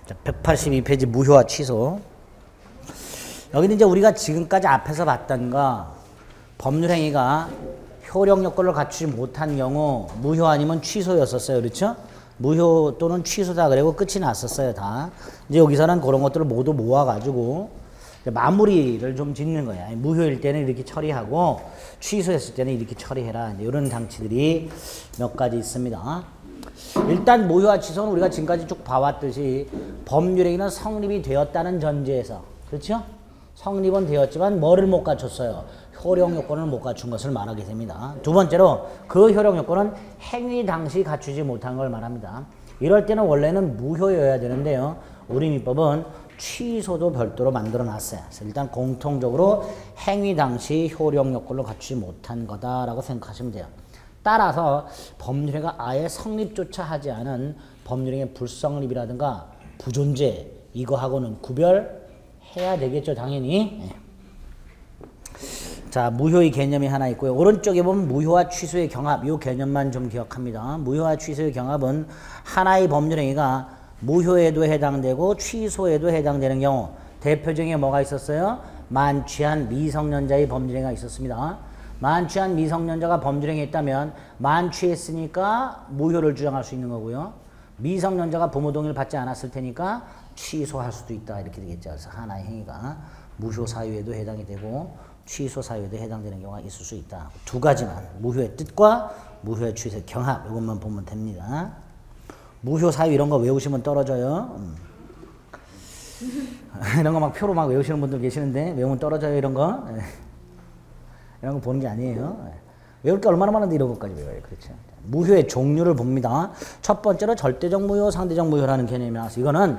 자, 182페이지 무효와 취소. 여기는 이제 우리가 지금까지 앞에서 봤던 거 법률행위가 효력 요건을 갖추지 못한 경우 무효 아니면 취소였었어요. 그렇죠? 무효 또는 취소다 그리고 끝이 났었어요. 다. 이제 여기서는 그런 것들을 모두 모아가지고 마무리를 좀 짓는 거야. 무효일 때는 이렇게 처리하고 취소했을 때는 이렇게 처리해라. 이제 이런 장치들이 몇 가지 있습니다. 일단 무효와 취소는 우리가 지금까지 쭉 봐왔듯이 법률행위는 성립이 되었다는 전제에서, 그렇죠? 성립은 되었지만 뭐를 못 갖췄어요? 효력 요건을 못 갖춘 것을 말하게 됩니다. 두 번째로 그 효력 요건은 행위 당시 갖추지 못한 걸 말합니다. 이럴 때는 원래는 무효여야 되는데요. 우리 민법은 취소도 별도로 만들어 놨어요. 그래서 일단 공통적으로 행위 당시 효력 요건을 갖추지 못한 거다라고 생각하시면 돼요. 따라서 법률행위가 아예 성립조차 하지 않은 법률행위 불성립이라든가 부존재 이거하고는 구별해야 되겠죠. 당연히. 자, 무효의 개념이 하나 있고요. 오른쪽에 보면 무효와 취소의 경합, 이 개념만 좀 기억합니다. 무효와 취소의 경합은 하나의 법률행위가 무효에도 해당되고 취소에도 해당되는 경우, 대표적인 뭐가 있었어요? 만취한 미성년자의 법률행위가 있었습니다. 만취한 미성년자가 법률행위 했다면 만취했으니까 무효를 주장할 수 있는 거고요. 미성년자가 부모 동의를 받지 않았을 테니까 취소할 수도 있다 이렇게 되겠죠. 그래서 하나의 행위가 무효 사유에도 해당이 되고 취소 사유에도 해당되는 경우가 있을 수 있다. 두 가지만, 무효의 뜻과 무효의 취소의 경합, 이것만 보면 됩니다. 무효 사유 이런 거 외우시면 떨어져요. 이런 거 막 표로 막 외우시는 분들 계시는데 외우면 떨어져요 이런 거. 이런 거 보는 게 아니에요. 외울 게 얼마나 많은데 이런 것까지 외워요. 그렇죠. 무효의 종류를 봅니다. 첫 번째로 절대적 무효, 상대적 무효라는 개념이 나와서 이거는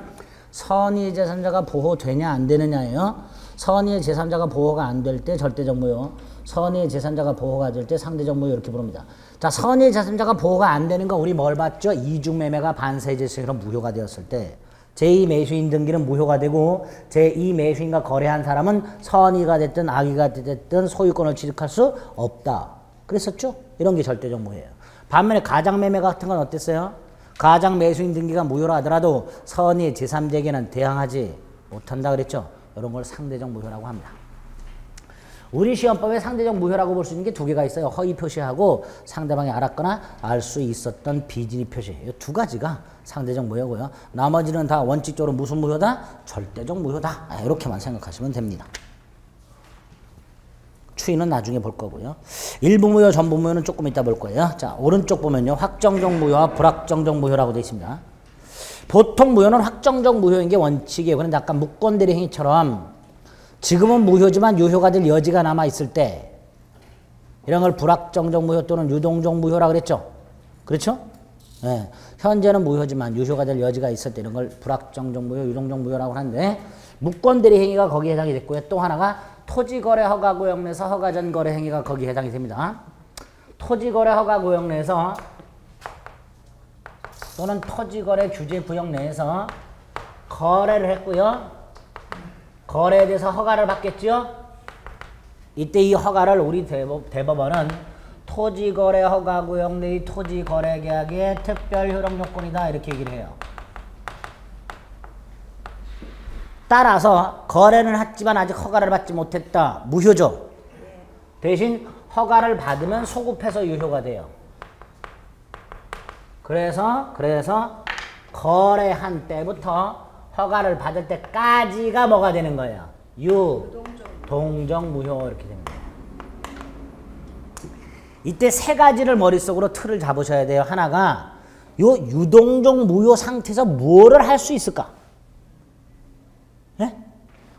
선의 제3자가 보호되냐 안 되느냐예요. 선의의 제3자가 보호가 안 될 때 절대적 무효, 선의의 제3자가 보호가 될 때 상대적 무효 이렇게 부릅니다. 자, 선의의 제3자가 보호가 안 되는 거 우리 뭘 봤죠? 이중매매가 반세제시로 무효가 되었을 때 제2매수인 등기는 무효가 되고 제2매수인과 거래한 사람은 선의가 됐든 악의가 됐든 소유권을 취득할 수 없다. 그랬었죠? 이런 게 절대적 무효예요. 반면에 가장매매 같은 건 어땠어요? 가장매수인 등기가 무효라 하더라도 선의 제3자에게는 대항하지 못한다 그랬죠? 이런 걸 상대적 무효라고 합니다. 우리 시험법에 상대적 무효라고 볼 수 있는 게 두 개가 있어요. 허위 표시하고 상대방이 알았거나 알 수 있었던 비진의 표시. 이 두 가지가 상대적 무효고요. 나머지는 다 원칙적으로 무슨 무효다? 절대적 무효다. 이렇게만 생각하시면 됩니다. 추이는 나중에 볼 거고요. 일부 무효, 전부 무효는 조금 이따 볼 거예요. 자, 오른쪽 보면요. 확정적 무효와 불확정적 무효라고 되어 있습니다. 보통 무효는 확정적 무효인 게 원칙이에요. 그런데 아까 무권대리 행위처럼 지금은 무효지만 유효가 될 여지가 남아있을 때 이런 걸 불확정적 무효 또는 유동적 무효라고 그랬죠. 그렇죠? 네. 현재는 무효지만 유효가 될 여지가 있을 때 이런 걸 불확정적 무효, 유동적 무효라고 하는데 무권대리 행위가 거기에 해당이 됐고요. 또 하나가 토지거래 허가구역 내에서 허가전 거래 행위가 거기에 해당이 됩니다. 토지거래 허가구역 내에서 또는 토지거래 규제구역 내에서 거래를 했고요. 거래에 대해서 허가를 받겠죠. 이때 이 허가를 우리 대법원은 토지거래 허가구역 내의 토지거래계약의 특별효력 요건이다 이렇게 얘기를 해요. 따라서 거래는 했지만 아직 허가를 받지 못했다. 무효죠. 대신 허가를 받으면 소급해서 유효가 돼요. 그래서 거래한 때부터 허가를 받을 때까지가 뭐가 되는 거예요? 유동적 무효 이렇게 됩니다. 이때 세 가지를 머릿속으로 틀을 잡으셔야 돼요. 하나가 요 유동적 무효 상태에서 무엇을 할 수 있을까? 네?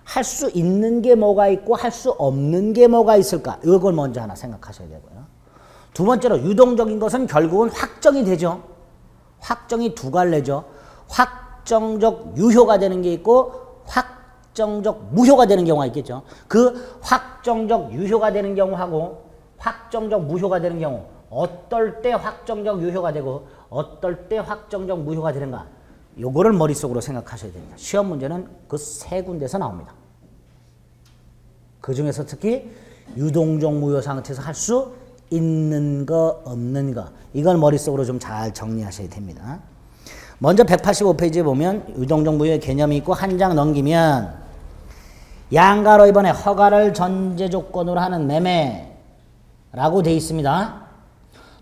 할 수 있는 게 뭐가 있고 할 수 없는 게 뭐가 있을까? 이걸 먼저 하나 생각하셔야 되고요. 두 번째로 유동적인 것은 결국은 확정이 되죠. 확정이 두 갈래죠. 확정적 유효가 되는 게 있고 확정적 무효가 되는 경우가 있겠죠. 그 확정적 유효가 되는 경우하고 확정적 무효가 되는 경우 어떨 때 확정적 유효가 되고 어떨 때 확정적 무효가 되는가 요거를 머릿속으로 생각하셔야 됩니다. 시험 문제는 그 세 군데에서 나옵니다. 그 중에서 특히 유동적 무효 상태에서 할 수 있는 거 없는 거 이걸 머릿속으로 좀 잘 정리하셔야 됩니다. 먼저 185페이지에 보면 유동적 무효의 개념이 있고 한 장 넘기면 양가로 이번에 허가를 전제 조건으로 하는 매매라고 돼 있습니다.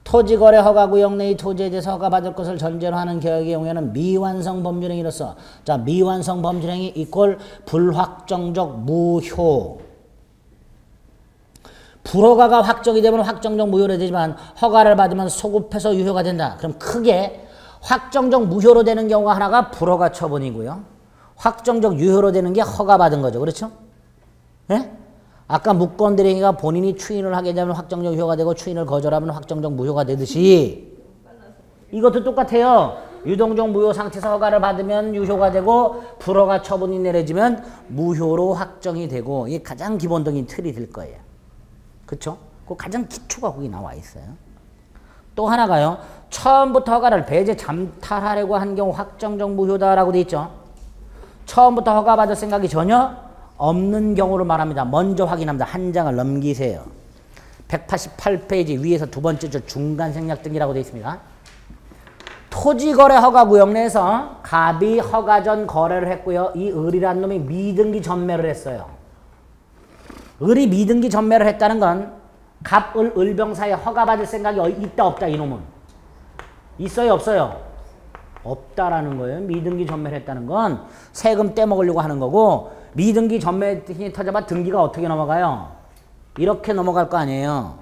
토지거래 허가구역 내의 토지에 대해서 허가받을 것을 전제로 하는 계약의 경우에는 미완성 법률행위로서 자 미완성 법률행위 이꼴 불확정적 무효 불허가가 확정이 되면 확정적 무효로 되지만 허가를 받으면 소급해서 유효가 된다. 그럼 크게 확정적 무효로 되는 경우가 하나가 불허가 처분이고요. 확정적 유효로 되는 게 허가받은 거죠. 그렇죠? 예? 아까 무권들행위가 본인이 추인을 하게 되면 확정적 유효가 되고 추인을 거절하면 확정적 무효가 되듯이 이것도 똑같아요. 유동적 무효 상태에서 허가를 받으면 유효가 되고 불허가 처분이 내려지면 무효로 확정이 되고 이게 가장 기본적인 틀이 될 거예요. 그렇죠? 그 가장 기초가 거기 나와 있어요. 또 하나가요. 처음부터 허가를 배제 잠탈하려고 한 경우 확정적 무효다라고 돼 있죠. 처음부터 허가받을 생각이 전혀 없는 경우를 말합니다. 먼저 확인합니다. 한 장을 넘기세요. 188페이지 위에서 두 번째 줄 중간 생략 등기라고 되어 있습니다. 토지거래 허가구역 내에서 갑이 허가 전 거래를 했고요. 이 을이라는 놈이 미등기 전매를 했어요. 을이 미등기 전매를 했다는 건 갑, 을, 을병 사이에 허가받을 생각이 있다 없다 이놈은? 있어요 없어요? 없다라는 거예요. 미등기 전매를 했다는 건 세금 떼먹으려고 하는 거고 미등기 전매이 터져봐 등기가 어떻게 넘어가요? 이렇게 넘어갈 거 아니에요.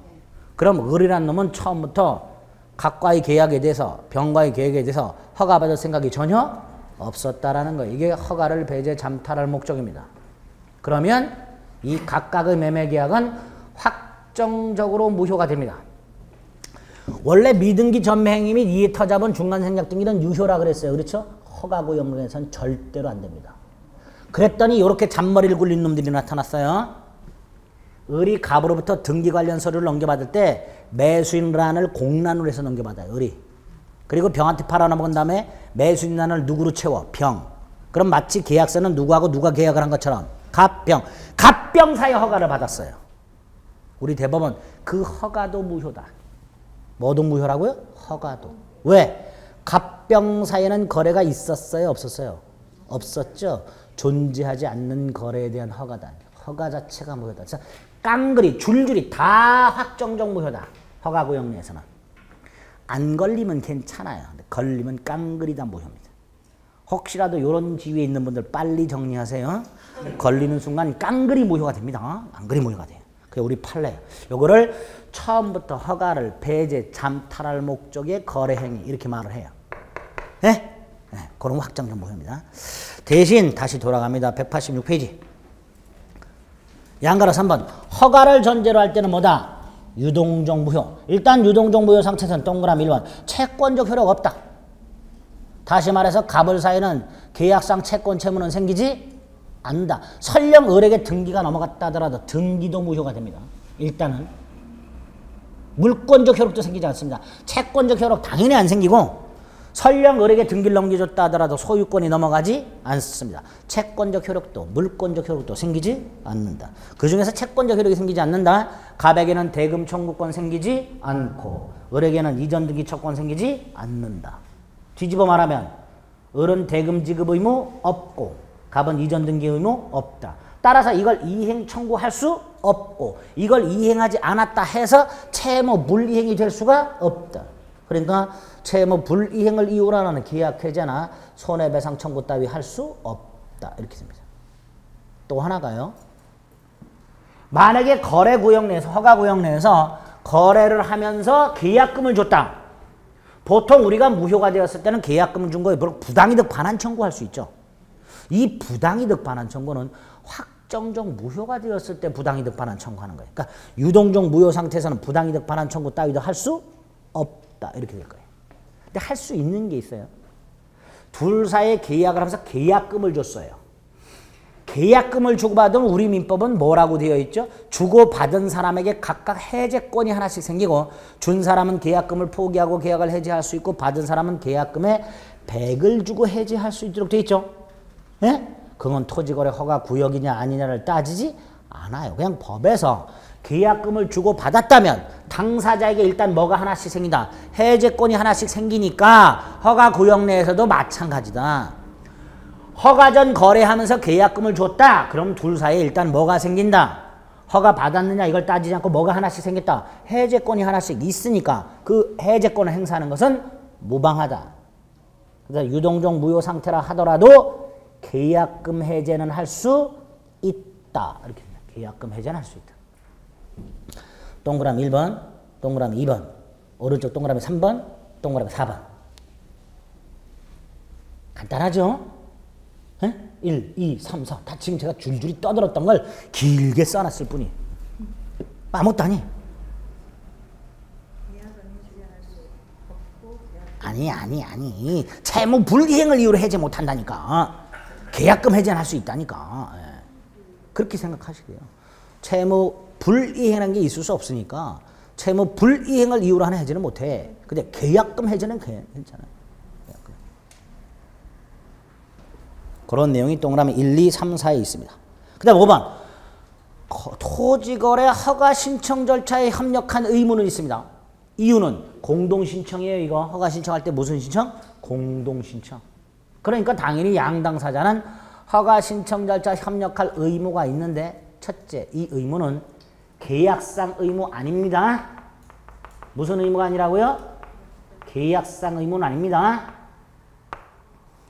그럼 을이라는 놈은 처음부터 갑과의 계약에 대해서 병과의 계약에 대해서 허가받을 생각이 전혀 없었다라는 거예요. 이게 허가를 배제 잠탈할 목적입니다. 그러면 이 각각의 매매 계약은 확정적으로 무효가 됩니다. 원래 미등기 전매 행위 및 이에 터잡은 중간 생략 등기는 유효라 그랬어요. 그렇죠? 허가구역에서는 절대로 안 됩니다. 그랬더니 이렇게 잔머리를 굴린 놈들이 나타났어요. 을이 갑으로부터 등기 관련 서류를 넘겨받을 때 매수인란을 공란으로 해서 넘겨받아요. 을이. 그리고 병한테 팔아넘은 다음에 매수인란을 누구로 채워? 병. 그럼 마치 계약서는 누구하고 누가 계약을 한 것처럼 갑병. 갑병 사이에 허가를 받았어요. 우리 대법원 그 허가도 무효다. 뭐도 무효라고요? 허가도. 왜? 갑병 사이에는 거래가 있었어요? 없었어요? 없었죠. 존재하지 않는 거래에 대한 허가다. 허가 자체가 무효다. 그래서 깡그리 줄줄이 다 확정적 무효다. 허가구역 내에서는. 안 걸리면 괜찮아요. 근데 걸리면 깡그리 다 무효입니다. 혹시라도 이런 지위에 있는 분들 빨리 정리하세요. 걸리는 순간 깡그리 무효가 됩니다. 깡그리 무효가 돼요. 그래서 우리 판례. 요거를 처음부터 허가를 배제 잠탈할 목적의 거래행위 이렇게 말을 해요. 네? 네, 그런 확정적 무효입니다. 대신 다시 돌아갑니다. 186페이지. 양가로 3번. 허가를 전제로 할 때는 뭐다? 유동적 무효. 일단 유동적 무효 상태에서는 동그라미 1번. 채권적 효력 없다. 다시 말해서 갑을 사이에는 계약상 채권 채무는 생기지 않는다. 설령 을에게 등기가 넘어갔다 하더라도 등기도 무효가 됩니다. 일단은. 물권적 효력도 생기지 않습니다. 채권적 효력 당연히 안 생기고 설령 을에게 등기를 넘겨줬다 하더라도 소유권이 넘어가지 않습니다. 채권적 효력도 물권적 효력도 생기지 않는다. 그 중에서 채권적 효력이 생기지 않는다. 갑에게는 대금 청구권 생기지 않고 을에게는 이전 등기 처권 생기지 않는다. 뒤집어 말하면 을은 대금 지급 의무 없고 갑은 이전 등기 의무 없다. 따라서 이걸 이행 청구할 수 없고 이걸 이행하지 않았다 해서 채무 불이행이 될 수가 없다. 그러니까 채무 불이행을 이유로 하는 계약 해제나 손해배상 청구 따위 할 수 없다. 이렇게 됩니다. 또 하나가요. 만약에 거래구역 내에서 허가구역 내에서 거래를 하면서 계약금을 줬다. 보통 우리가 무효가 되었을 때는 계약금을 준 거에 부당이득 반환 청구할 수 있죠. 이 부당이득 반환 청구는 확정적 무효가 되었을 때 부당이득 반환 청구하는 거예요. 그러니까 유동적 무효 상태에서는 부당이득 반환 청구 따위도 할 수 없다. 이렇게 될 거예요. 근데 할 수 있는 게 있어요. 둘 사이에 계약을 하면서 계약금을 줬어요. 계약금을 주고받으면 우리 민법은 뭐라고 되어 있죠? 주고받은 사람에게 각각 해제권이 하나씩 생기고 준 사람은 계약금을 포기하고 계약을 해제할 수 있고 받은 사람은 계약금에 100을 주고 해제할 수 있도록 되어 있죠. 예? 그건 토지거래 허가 구역이냐 아니냐를 따지지 않아요. 그냥 법에서 계약금을 주고 받았다면 당사자에게 일단 뭐가 하나씩 생긴다. 해제권이 하나씩 생기니까 허가구역 내에서도 마찬가지다. 허가 전 거래하면서 계약금을 줬다. 그럼 둘 사이에 일단 뭐가 생긴다. 허가 받았느냐 이걸 따지지 않고 뭐가 하나씩 생겼다. 해제권이 하나씩 있으니까 그 해제권을 행사하는 것은 무방하다. 그래서 유동종 무효 상태라 하더라도 계약금 해제는 할 수 있다. 이렇게 계약금 해제는 할 수 있다. 동그라미 1번, 동그라미 2번, 오른쪽 동그라미 3번, 동그라미 4번. 간단하죠? 1, 2, 3, 4. 다 지금 제가 줄줄이 떠들었던 걸 길게 써놨을 뿐이에요. 아무것도 아니에요. 아니. 채무 불이행을 이유로 해제 못한다니까. 계약금 해제는 할 수 있다니까. 그렇게 생각하시게요. 채무 불이행이라는 게 있을 수 없으니까 채무 불이행을 이유로 하는 해제는 못해. 근데 계약금 해제는 괜찮아요. 그런 내용이 동그라미 1, 2, 3, 4에 있습니다. 그 다음 5번. 토지거래 허가 신청 절차에 협력한 의무는 있습니다. 이유는 공동신청이에요. 이거 허가 신청할 때 무슨 신청? 공동신청. 그러니까 당연히 양당사자는 허가 신청 절차 협력할 의무가 있는데 첫째, 이 의무는 계약상 의무 아닙니다. 무슨 의무가 아니라고요? 계약상 의무는 아닙니다.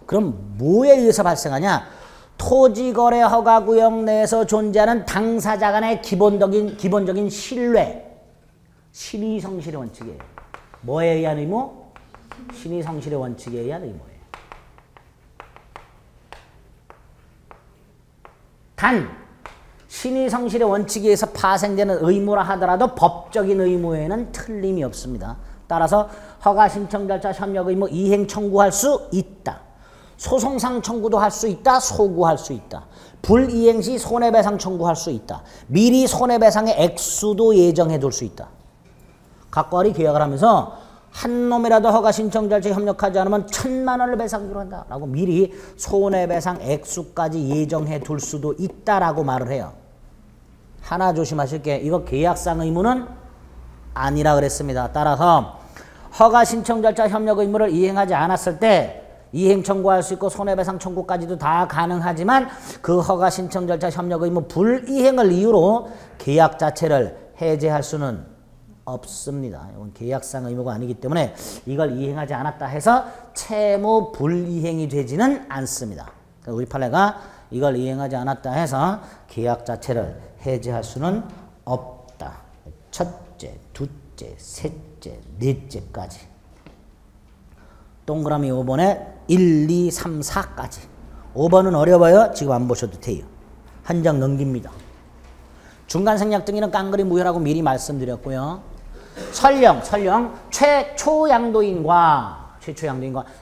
그럼 뭐에 의해서 발생하냐? 토지거래 허가구역 내에서 존재하는 당사자 간의 기본적인 신뢰, 신의성실의 원칙이에요. 뭐에 의한 의무? 신의성실의 원칙에 의한 의무예요. 단 신의성실의 원칙에 의해서 파생되는 의무라 하더라도 법적인 의무에는 틀림이 없습니다. 따라서 허가 신청 절차 협력 의무 이행 청구할 수 있다. 소송상 청구도 할 수 있다. 소구할 수 있다. 불이행 시 손해배상 청구할 수 있다. 미리 손해배상의 액수도 예정해 둘 수 있다. 각과리 계약을 하면서 한 놈이라도 허가 신청 절차에 협력하지 않으면 1,000만 원을 배상하기로 한다. 라고 미리 손해배상 액수까지 예정해 둘 수도 있다라고 말을 해요. 하나 조심하실 게 이거 계약상 의무는 아니라 그랬습니다. 따라서 허가 신청 절차 협력 의무를 이행하지 않았을 때 이행 청구할 수 있고 손해배상 청구까지도 다 가능하지만 그 허가 신청 절차 협력 의무 불이행을 이유로 계약 자체를 해제할 수는 없습니다. 이건 계약상 의무가 아니기 때문에 이걸 이행하지 않았다 해서 채무 불이행이 되지는 않습니다. 우리 판례가 이걸 이행하지 않았다 해서 계약 자체를 해제할 수는 없다. 첫째, 둘째, 셋째, 넷째까지. 동그라미 5번에 1, 2, 3, 4까지. 5번은 어려워요. 지금 안 보셔도 돼요. 한 장 넘깁니다. 중간 생략 등기는 깡그리 무효라고 미리 말씀드렸고요. 설령 최초 양도인과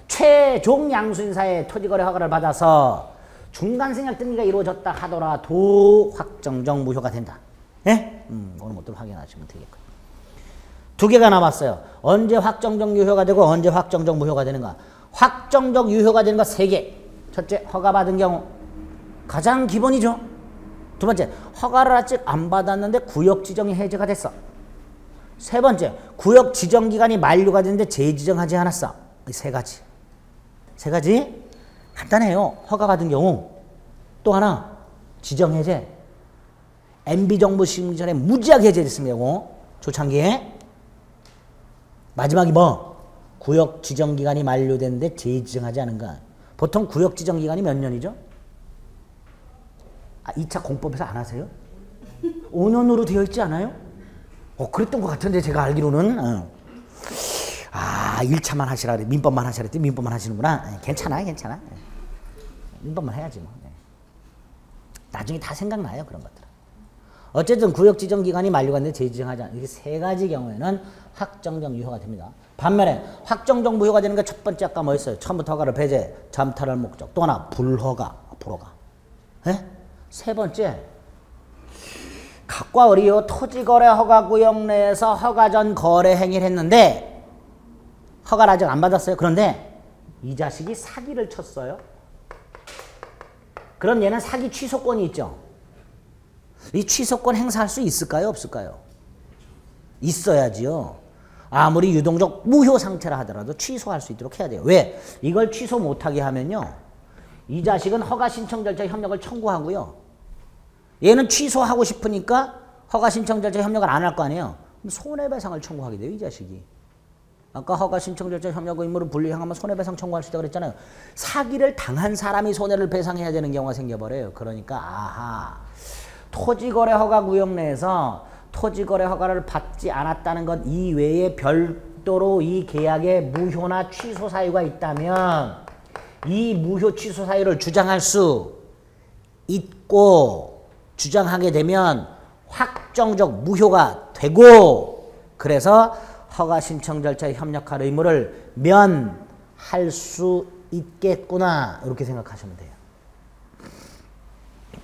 최종 양수인사의 토지거래 허가를 받아서 중간 생략 등기가 이루어졌다 하더라도 확정적 무효가 된다. 예? 오늘 못 확인하시면 되겠고요. 두 개가 남았어요. 언제 확정적 유효가 되고 언제 확정적 무효가 되는가. 확정적 유효가 되는 거 세 개. 첫째, 허가받은 경우. 가장 기본이죠. 두 번째, 허가를 아직 안 받았는데 구역 지정이 해제가 됐어. 세 번째, 구역 지정 기간이 만료가 됐는데 재지정하지 않았어. 이 세 가지. 세 가지 간단해요. 허가받은 경우. 또 하나, 지정 해제. MB정부 시행 전에 무지하게 해제됐습니다. 초창기에. 마지막이 뭐? 구역 지정 기간이 만료됐는데 재지정하지 않은 것. 보통 구역 지정 기간이 몇 년이죠? 2차 공법에서 안 하세요? 5년으로 되어 있지 않아요? 그랬던 것 같은데 제가 알기로는 1차만 하시라 그래. 민법만 하시라 그랬더니 민법만 하시는구나. 괜찮아요. 민법만 해야지 뭐. 나중에 다 생각나요. 그런 것들은. 어쨌든 구역 지정 기간이 만료가 됐는데 재지정하지 않은 이렇게 세 가지 경우에는 확정적 유효가 됩니다. 반면에 확정적 무효가 되는 게 첫 번째 아까 뭐였어요? 처음부터 허가를 배제, 잠탈할 목적. 또 하나 불허가. 세 번째, 각과 의리요 토지거래 허가구역 내에서 허가 전 거래 행위를 했는데 허가를 아직 안 받았어요. 그런데 이 자식이 사기를 쳤어요. 그럼 얘는 사기 취소권이 있죠. 이 취소권 행사할 수 있을까요? 없을까요? 있어야지요. 아무리 유동적 무효 상태라 하더라도 취소할 수 있도록 해야 돼요. 왜? 이걸 취소 못하게 하면요. 이 자식은 허가 신청 절차 협력을 청구하고요. 얘는 취소하고 싶으니까 허가 신청 절차 협력을 안 할 거 아니에요. 그럼 손해배상을 청구하게 돼요. 이 자식이. 아까 허가 신청 절차 협력 의무를 불이행하면 손해배상 청구할 수 있다고 그랬잖아요. 사기를 당한 사람이 손해를 배상해야 되는 경우가 생겨버려요. 그러니까 아하, 토지거래 허가 구역 내에서 토지거래 허가를 받지 않았다는 것 이외에 별도로 이 계약에 무효나 취소 사유가 있다면 이 무효 취소 사유를 주장할 수 있고 주장하게 되면 확정적 무효가 되고 그래서 허가 신청 절차에 협력할 의무를 면할 수 있겠구나 이렇게 생각하시면 돼요.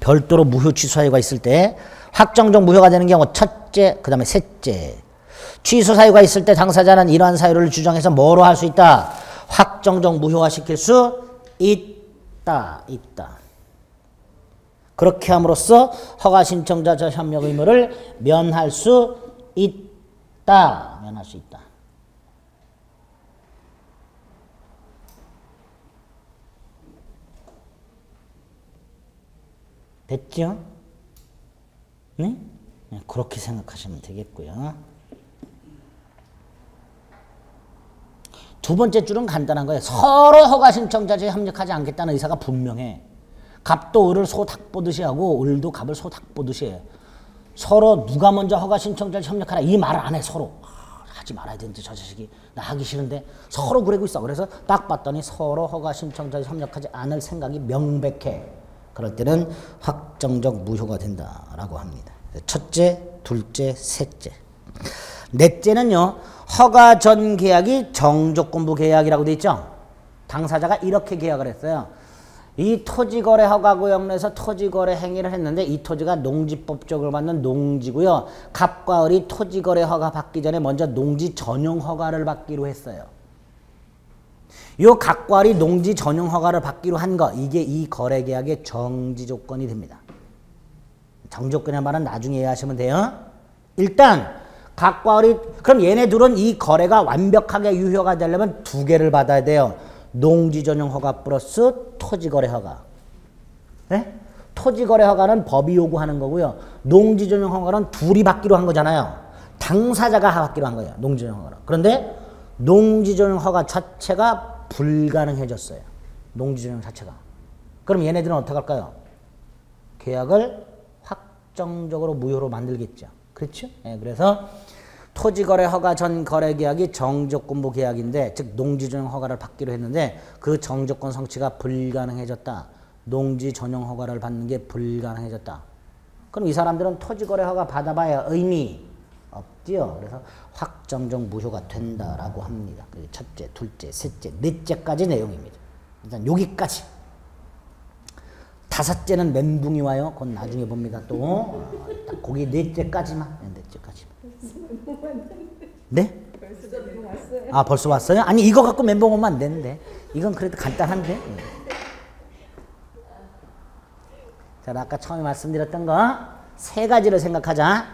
별도로 무효 취소 사유가 있을 때 확정적 무효가 되는 경우 첫째, 그 다음에 셋째. 취소 사유가 있을 때 당사자는 이러한 사유를 주장해서 뭐로 할 수 있다? 확정적 무효화 시킬 수 있다. 그렇게 함으로써 허가 신청자 협력 의무를 면할 수 있다. 면할 수 있다. 됐죠? 네? 그렇게 생각하시면 되겠고요. 두 번째 줄은 간단한 거예요. 서로 허가 신청자에 협력하지 않겠다는 의사가 분명해. 갑도 을을 소 닭 보듯이 하고 을도 갑을 소 닭 보듯이 해. 서로 누가 먼저 허가 신청자에 협력하라 이 말을 안 해. 서로. 하지 말아야 되는데 저 자식이 나 하기 싫은데 서로 그러고 있어. 그래서 딱 봤더니 서로 허가 신청자에 협력하지 않을 생각이 명백해. 그럴 때는 확정적 무효가 된다라고 합니다. 첫째, 둘째, 셋째. 넷째는요. 허가 전 계약이 정조건부 계약이라고 돼 있죠. 당사자가 이렇게 계약을 했어요. 이 토지거래 허가구역 내에서 토지거래 행위를 했는데 이 토지가 농지법적으로 받는 농지고요. 갑과 을이 토지거래 허가 받기 전에 먼저 농지 전용 허가를 받기로 했어요. 요 갑과 을이 농지 전용 허가를 받기로 한 거 이게 이 거래계약의 정지조건이 됩니다. 정지조건이란 말은 나중에 이해하시면 돼요. 일단 갑과 을이 그럼 얘네 둘은 이 거래가 완벽하게 유효가 되려면 두 개를 받아야 돼요. 농지 전용 허가 플러스 토지거래 허가. 네? 토지거래 허가는 법이 요구하는 거고요. 농지 전용 허가는 둘이 받기로 한 거잖아요. 당사자가 받기로 한 거예요. 농지 전용 허가는. 그런데 농지 전용 허가 자체가 불가능해졌어요. 농지 전용 자체가. 그럼 얘네들은 어떻게 할까요? 계약을 확정적으로 무효로 만들겠죠. 그렇죠? 네, 그래서 토지거래 허가 전 거래계약이 정조건부 계약인데 즉 농지 전용 허가를 받기로 했는데 그 정조건 성취가 불가능해졌다. 농지 전용 허가를 받는 게 불가능해졌다. 그럼 이 사람들은 토지거래 허가 받아봐야 의미 없지요. 그래서 확정적 무효가 된다라고 합니다. 첫째, 둘째, 셋째, 넷째까지 내용입니다. 일단 여기까지. 다섯째는 멘붕이 와요. 그건 나중에 봅니다. 또 거기 넷째까지만. 넷째까지만. 네? 아 벌써 왔어요? 아니 이거 갖고 멘붕 오면 안 되는데. 이건 그래도 간단한데. 자, 아까 처음에 말씀드렸던 거 세 가지를 생각하자.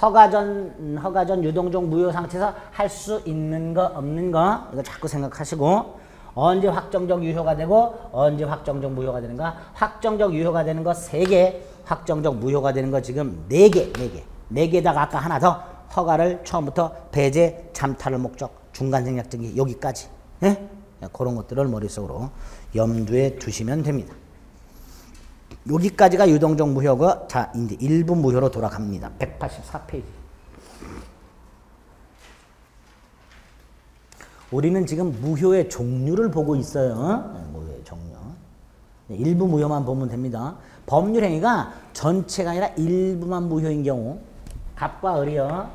허가전 유동적 무효 상태에서 할 수 있는 거 없는 거 이거 자꾸 생각하시고 언제 확정적 유효가 되고 언제 확정적 무효가 되는가. 확정적 유효가 되는 거 3개, 확정적 무효가 되는 거 지금 4개. 4개에다가 아까 하나 더 허가를 처음부터 배제, 잠탈을 목적, 중간생략증기 여기까지. 예? 그런 것들을 머릿속으로 염두에 두시면 됩니다. 여기까지가 유동적 무효고 자 이제 일부 무효로 돌아갑니다. 184페이지. 우리는 지금 무효의 종류를 보고 있어요. 무효의 종류. 일부 무효만 보면 됩니다. 법률 행위가 전체가 아니라 일부만 무효인 경우 갑과 을이요.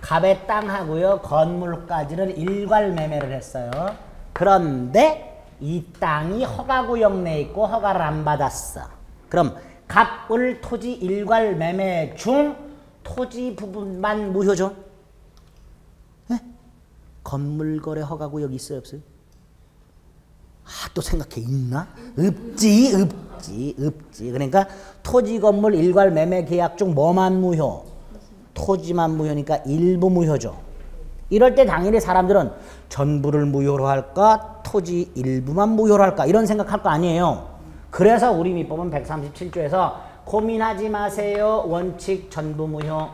갑의 땅하고요. 건물까지를 일괄 매매를 했어요. 그런데 이 땅이 허가구역 내에 있고 허가를 안 받았어. 그럼 갑, 을 토지 일괄 매매 중 토지 부분만 무효죠. 네? 건물거래 허가구역 있어요 없어요? 아, 또 생각해. 있나? 없지. 없지. 그러니까 토지 건물 일괄 매매 계약 중 뭐만 무효? 토지만 무효니까 일부 무효죠. 이럴 때 당연히 사람들은 전부를 무효로 할까? 토지 일부만 무효로 할까? 이런 생각할 거 아니에요. 그래서 우리 민법은 137조에서 고민하지 마세요. 원칙 전부 무효.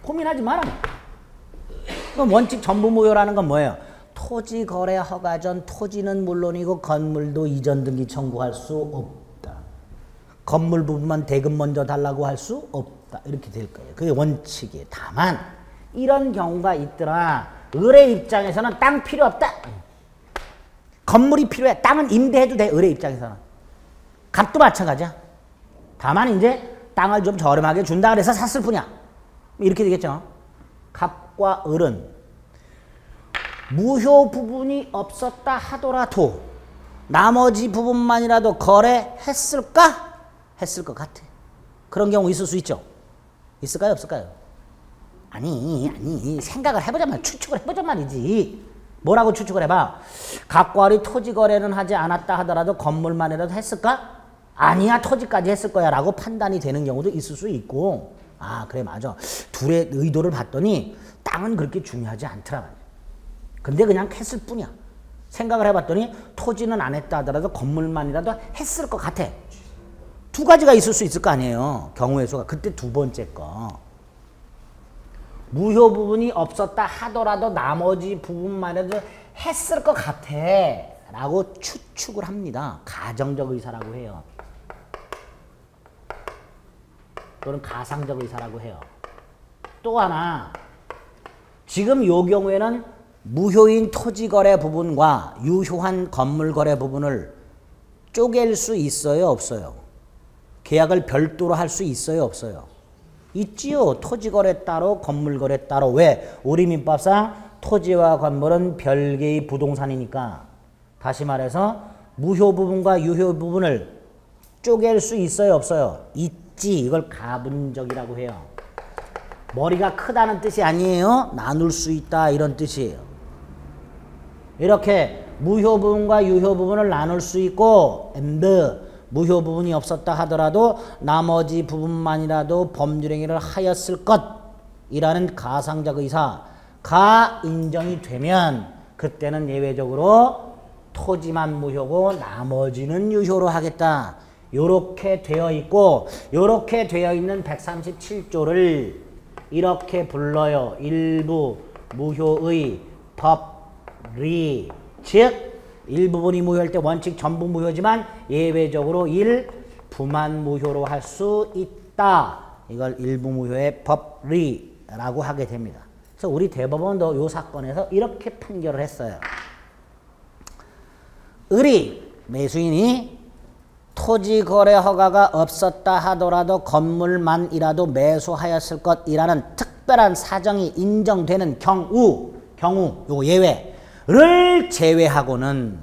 고민하지 마라. 그럼 원칙 전부 무효라는 건 뭐예요? 토지 거래 허가 전 토지는 물론이고 건물도 이전 등기 청구할 수 없다. 건물 부분만 대금 먼저 달라고 할 수 없다. 이렇게 될 거예요. 그게 원칙이에요. 다만 이런 경우가 있더라. 을의 입장에서는 땅 필요 없다. 건물이 필요해. 땅은 임대해도 돼. 을의 입장에서는. 값도 마찬가지야. 다만 이제 땅을 좀 저렴하게 준다 그래서 샀을 뿐이야. 이렇게 되겠죠. 갑과 을은 무효 부분이 없었다 하더라도 나머지 부분만이라도 거래했을까? 했을 것 같아. 그런 경우 있을 수 있죠. 있을까요? 없을까요? 아니 생각을 해보자면 말이야. 추측을 해보자면 말이지. 뭐라고 추측을 해봐? 갑과 을이 토지 거래는 하지 않았다 하더라도 건물만이라도 했을까? 아니야, 토지까지 했을 거야 라고 판단이 되는 경우도 있을 수 있고. 아 그래 맞아. 둘의 의도를 봤더니 땅은 그렇게 중요하지 않더라 말이야. 근데 그냥 했을 뿐이야. 생각을 해봤더니 토지는 안 했다 하더라도 건물만이라도 했을 것 같아. 두 가지가 있을 수 있을 거 아니에요. 경우의 수가. 그때 두 번째 거. 무효 부분이 없었다 하더라도 나머지 부분만이라도 했을 것 같아 라고 추측을 합니다. 가정적 의사라고 해요. 또는 가상적 의사라고 해요. 또 하나, 지금 요 경우에는 무효인 토지거래 부분과 유효한 건물거래 부분을 쪼갤 수 있어요? 없어요? 계약을 별도로 할 수 있어요? 없어요? 있지요. 토지거래 따로 건물거래 따로. 왜? 우리 민법상 토지와 건물은 별개의 부동산이니까. 다시 말해서 무효 부분과 유효 부분을 쪼갤 수 있어요? 없어요? 있지. 이걸 가분적이라고 해요. 머리가 크다는 뜻이 아니에요. 나눌 수 있다 이런 뜻이에요. 이렇게 무효 부분과 유효 부분을 나눌 수 있고 and 무효 부분이 없었다 하더라도 나머지 부분만이라도 법률행위를 하였을 것이라는 가상적 의사가 인정이 되면 그때는 예외적으로 토지만 무효고 나머지는 유효로 하겠다. 요렇게 되어 있고 요렇게 되어 있는 137조를 이렇게 불러요. 일부 무효의 법리. 즉 일부분이 무효할 때 원칙 전부 무효지만 예외적으로 일부만 무효로 할 수 있다. 이걸 일부 무효의 법리라고 하게 됩니다. 그래서 우리 대법원도 이 사건에서 이렇게 판결을 했어요. 을이 매수인이 토지 거래 허가가 없었다 하더라도 건물만이라도 매수하였을 것이라는 특별한 사정이 인정되는 경우 요 예외를 제외하고는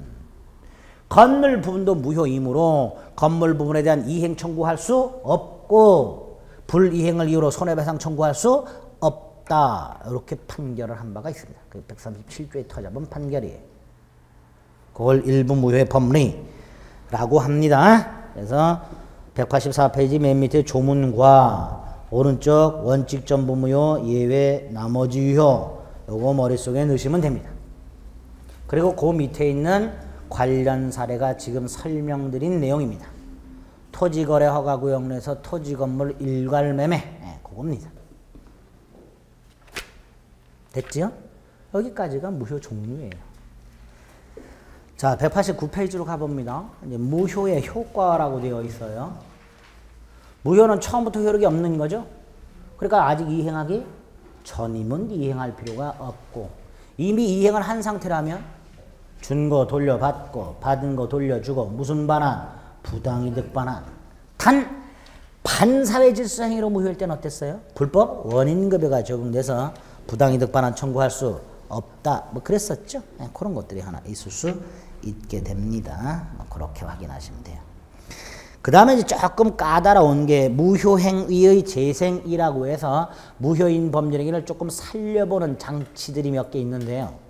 건물 부분도 무효이므로 건물 부분에 대한 이행 청구할 수 없고 불이행을 이유로 손해배상 청구할 수 없다. 이렇게 판결을 한 바가 있습니다. 그 137조에 터잡은 판결이에요. 그걸 일부 무효의 법리라고 합니다. 그래서 184페이지 맨 밑에 조문과 오른쪽 원칙 전부 무효 예외 나머지 유효 요거 머릿속에 넣으시면 됩니다. 그리고 그 밑에 있는 관련 사례가 지금 설명드린 내용입니다. 토지거래 허가구역 내에서 토지건물 일괄매매 그겁니다. 됐지요? 여기까지가 무효 종류예요. 자, 189페이지로 가봅니다. 이제 무효의 효과라고 되어 있어요. 무효는 처음부터 효력이 없는 거죠. 그러니까 아직 이행하기 전이면 이행할 필요가 없고 이미 이행을 한 상태라면 준 거 돌려받고 받은 거 돌려주고 무슨 반환? 부당이득 반환. 단 반사회 질서 행위로 무효일 때는 어땠어요? 불법 원인급여가 적용돼서 부당이득 반환 청구할 수 없다. 뭐 그랬었죠. 네, 그런 것들이 하나 있을 수 있게 됩니다. 그렇게 확인하시면 돼요. 그 다음에 이제 조금 까다로운 게 무효행위의 재생이라고 해서 무효인 법률행위를 조금 살려보는 장치들이 몇 개 있는데요.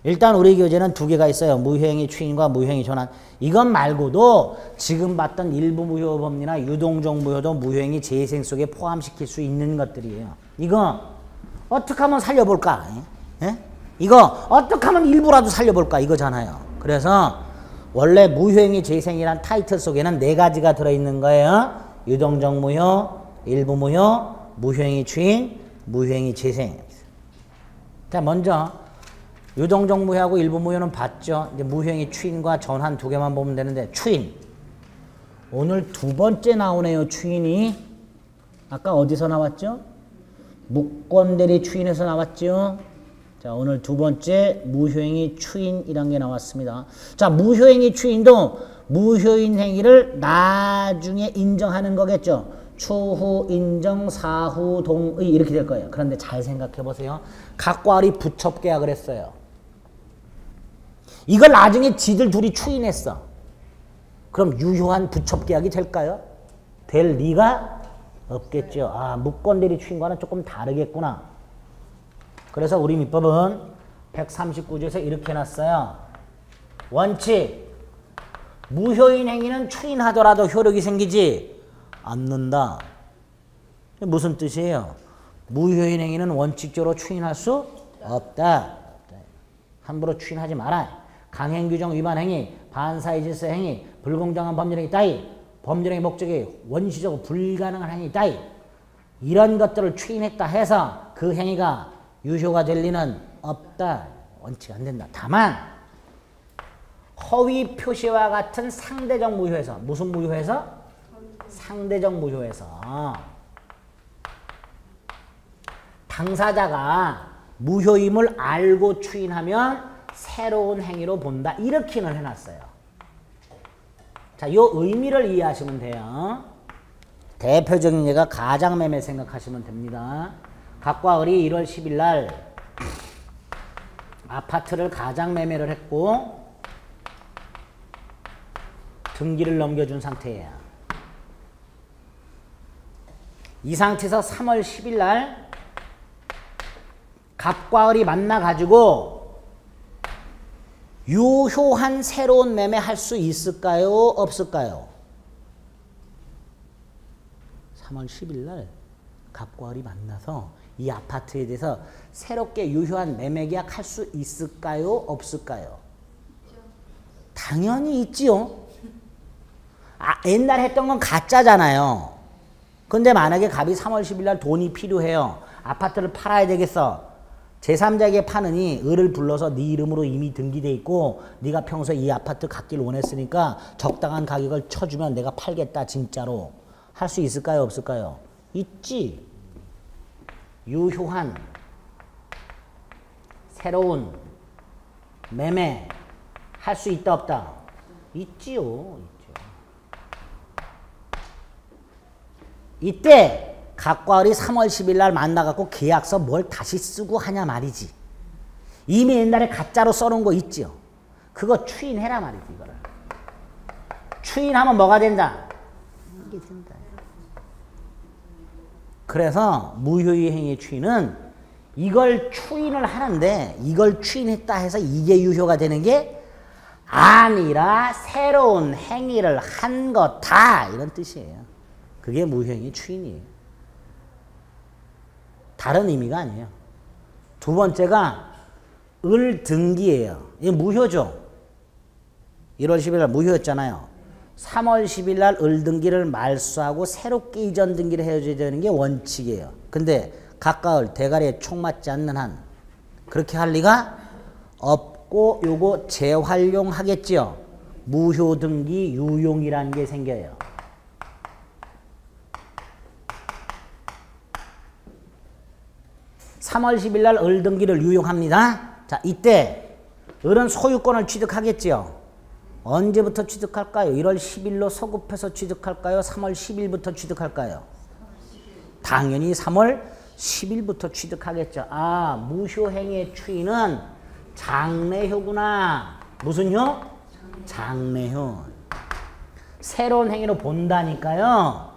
일단 우리 교재는 두 개가 있어요. 무효행위 추인과 무효행위 전환. 이것 말고도 지금 봤던 일부 무효 법리나 유동적 무효도 무효행위 재생 속에 포함시킬 수 있는 것들이에요. 이거 어떻게 하면 살려볼까? 예? 이거 어떻게 하면 일부라도 살려볼까? 이거잖아요. 그래서 원래 무효행위 재생이란 타이틀 속에는 네 가지가 들어있는 거예요. 유동적 무효, 일부 무효, 무효행위 추인, 무효행위 재생. 자, 먼저 유동적 무효하고 일부 무효는 봤죠. 이제 무효행위 추인과 전환 두 개만 보면 되는데, 추인. 오늘 두 번째 나오네요. 추인이. 아까 어디서 나왔죠? 무권대리 추인에서 나왔죠. 자, 오늘 두 번째 무효행위 추인이란 게 나왔습니다. 자, 무효행위 추인도 무효인 행위를 나중에 인정하는 거겠죠. 추후 인정, 사후 동의 이렇게 될 거예요. 그런데 잘 생각해 보세요. 각과 을이 부첩계약을 했어요. 이걸 나중에 지들 둘이 추인했어. 그럼 유효한 부첩계약이 될까요? 될 리가 없겠죠. 아, 무권대리 추인과는 조금 다르겠구나. 그래서 우리 민법은 139조에서 이렇게 해놨어요. 원칙. 무효인 행위는 추인하더라도 효력이 생기지 않는다. 무슨 뜻이에요? 무효인 행위는 원칙적으로 추인할 수 없다. 함부로 추인하지 마라. 강행규정 위반 행위, 반사의 질서 행위, 불공정한 법률행위 따위, 법률행위 목적이 원시적으로 불가능한 행위 따위, 이런 것들을 추인했다 해서 그 행위가 유효가 될 리는 없다. 원칙 안 된다. 다만 허위 표시와 같은 상대적 무효에서, 무슨 무효에서? 상대적 무효에서 당사자가 무효임을 알고 추인하면 새로운 행위로 본다. 이렇게는 해놨어요. 자, 요 의미를 이해하시면 돼요. 대표적인 예가 가장매매 생각하시면 됩니다. 각과 을이 1월 10일 날 아파트를 가장매매를 했고 등기를 넘겨준 상태예요. 이 상태에서 3월 10일 날 갑과 을이 만나가지고 유효한 새로운 매매 할 수 있을까요? 없을까요? 3월 10일 날 갑과 을이 만나서 이 아파트에 대해서 새롭게 유효한 매매 계약 할 수 있을까요? 없을까요? 당연히 있지요. 아, 옛날에 했던 건 가짜잖아요. 근데 만약에 갑이 3월 10일 날 돈이 필요해요. 아파트를 팔아야 되겠어. 제3자에게 파느니 을을 불러서 네 이름으로 이미 등기돼 있고 네가 평소에 이 아파트 갖길 원했으니까 적당한 가격을 쳐주면 내가 팔겠다 진짜로. 할 수 있을까요? 없을까요? 있지. 유효한 새로운 매매 할 수 있다 없다? 있지요. 있죠. 이때 갑과 을이 3월 10일 날 만나갖고 계약서 뭘 다시 쓰고 하냐 말이지. 이미 옛날에 가짜로 써놓은 거 있지요. 그거 추인해라 말이지. 이거를 추인하면 뭐가 된다? 이게 된다. 그래서 무효의 행위 추인은 이걸 추인을 하는데 이걸 추인했다 해서 이게 유효가 되는 게 아니라 새로운 행위를 한 거다 이런 뜻이에요. 그게 무효행위 추인이에요. 다른 의미가 아니에요. 두 번째가 을 등기예요. 이게 무효죠. 1월 10일 날 무효였잖아요. 3월 10일 날 을 등기를 말소하고 새롭게 이전 등기를 해줘야 되는 게 원칙이에요. 근데 각과 을 대가리에 총 맞지 않는 한 그렇게 할 리가 없고 요거 재활용하겠지요. 무효 등기 유용이라는 게 생겨요. (3월 10일 날 을 등기를 유용합니다. 자, 이때 을은 소유권을 취득하겠지요. 언제부터 취득할까요? 1월 10일로 소급해서 취득할까요? 3월 10일부터 취득할까요? 당연히 3월 10일부터 취득하겠죠. 아, 무효행위의 추인은 장래효구나. 무슨 효? 장래효. 새로운 행위로 본다니까요.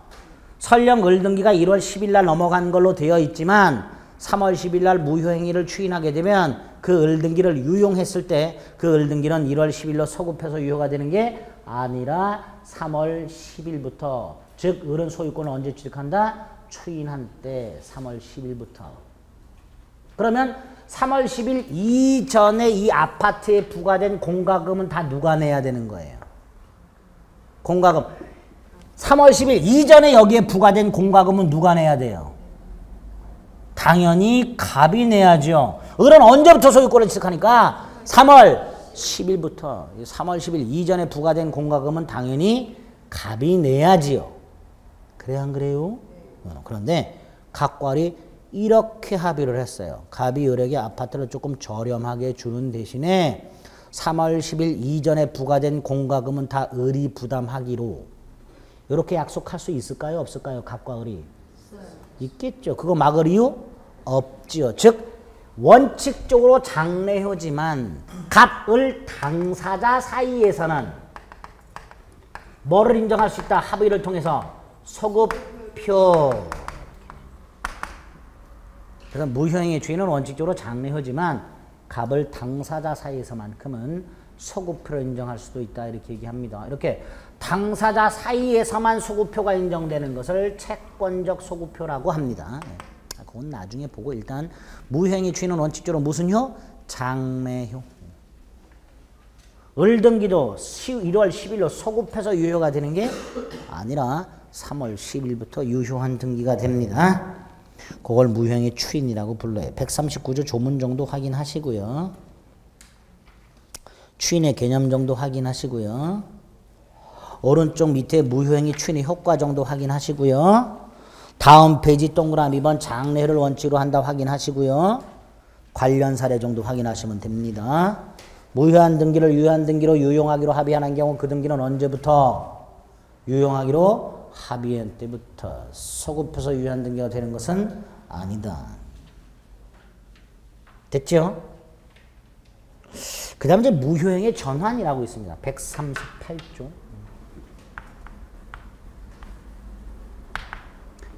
설령 을 등기가 1월 10일 날 넘어간 걸로 되어 있지만 3월 10일 날 무효행위를 추인하게 되면 그 을등기를 유용했을 때 그 을등기는 1월 10일로 소급해서 유효가 되는 게 아니라 3월 10일부터 즉 을은 소유권을 언제 취득한다? 추인한 때 3월 10일부터. 그러면 3월 10일 이전에 이 아파트에 부과된 공과금은 다 누가 내야 되는 거예요? 공과금. 3월 10일 이전에 여기에 부과된 공과금은 누가 내야 돼요? 당연히 갑이 내야죠. 을은 언제부터 소유권을 취득하니까 3월 10일부터 3월 10일 이전에 부과된 공과금은 당연히 갑이 내야지요. 그래 안 그래요? 그런데 각과 을이 이렇게 합의를 했어요. 갑이 을에게 아파트를 조금 저렴하게 주는 대신에 3월 10일 이전에 부과된 공과금은 다 을이 부담하기로 이렇게 약속할 수 있을까요? 없을까요? 갑과 을이? 있겠죠. 그거 막을 이유? 없지요. 즉 원칙적으로 장래효지만 갑, 을 당사자 사이에서는 뭐를 인정할 수 있다? 합의를 통해서 소급표. 그래서 무효행위의 주인은 원칙적으로 장래효지만 갑을 당사자 사이에서만큼은 소급표로 인정할 수도 있다 이렇게 얘기합니다. 이렇게 당사자 사이에서만 소급표가 인정되는 것을 채권적 소급표라고 합니다. 그건 나중에 보고 일단 무효행위 주인은 원칙적으로 무슨 효? 장래효. 을등기도 1월 10일로 소급해서 유효가 되는 게 아니라 3월 10일부터 유효한 등기가 됩니다. 그걸 무효행위 추인이라고 불러요. 139조 조문 정도 확인하시고요. 추인의 개념 정도 확인하시고요. 오른쪽 밑에 무효행위 추인의 효과 정도 확인하시고요. 다음 페이지 동그라미 번 장래를 원칙으로 한다 확인하시고요. 관련 사례 정도 확인하시면 됩니다. 무효한 등기를 유효한 등기로 유용하기로 합의하는 경우 그 등기는 언제부터 유용하기로 합의한 때부터. 소급해서 유효한 등기가 되는 것은 아니다. 됐죠? 그 다음 이제 무효행위 전환이라고 있습니다. 138조.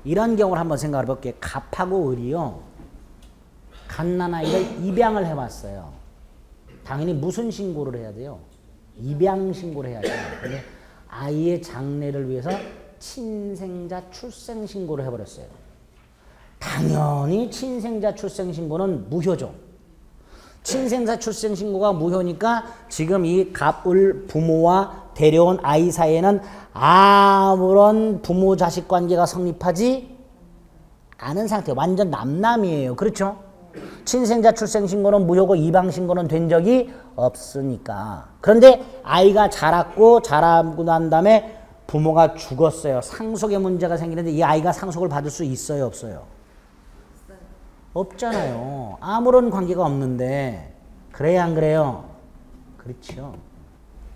이런 경우를 한번 생각해 볼게요. 갑하고 을이요. 갓난아이를 입양을 해왔어요. 당연히 무슨 신고를 해야 돼요? 입양 신고를 해야 돼요. 근데 아이의 장래를 위해서 친생자 출생 신고를 해버렸어요. 당연히 친생자 출생 신고는 무효죠. 친생자 출생 신고가 무효니까 지금 이 갑, 을 부모와 데려온 아이 사이에는 아무런 부모 자식 관계가 성립하지 않은 상태. 완전 남남이에요. 그렇죠? 친생자 출생 신고는 무효고 입양 신고는 된 적이 없으니까. 그런데 아이가 자라고 난 다음에 부모가 죽었어요. 상속의 문제가 생기는데 이 아이가 상속을 받을 수 있어요? 없어요? 없잖아요. 아무런 관계가 없는데. 그래야 안 그래요? 그렇죠.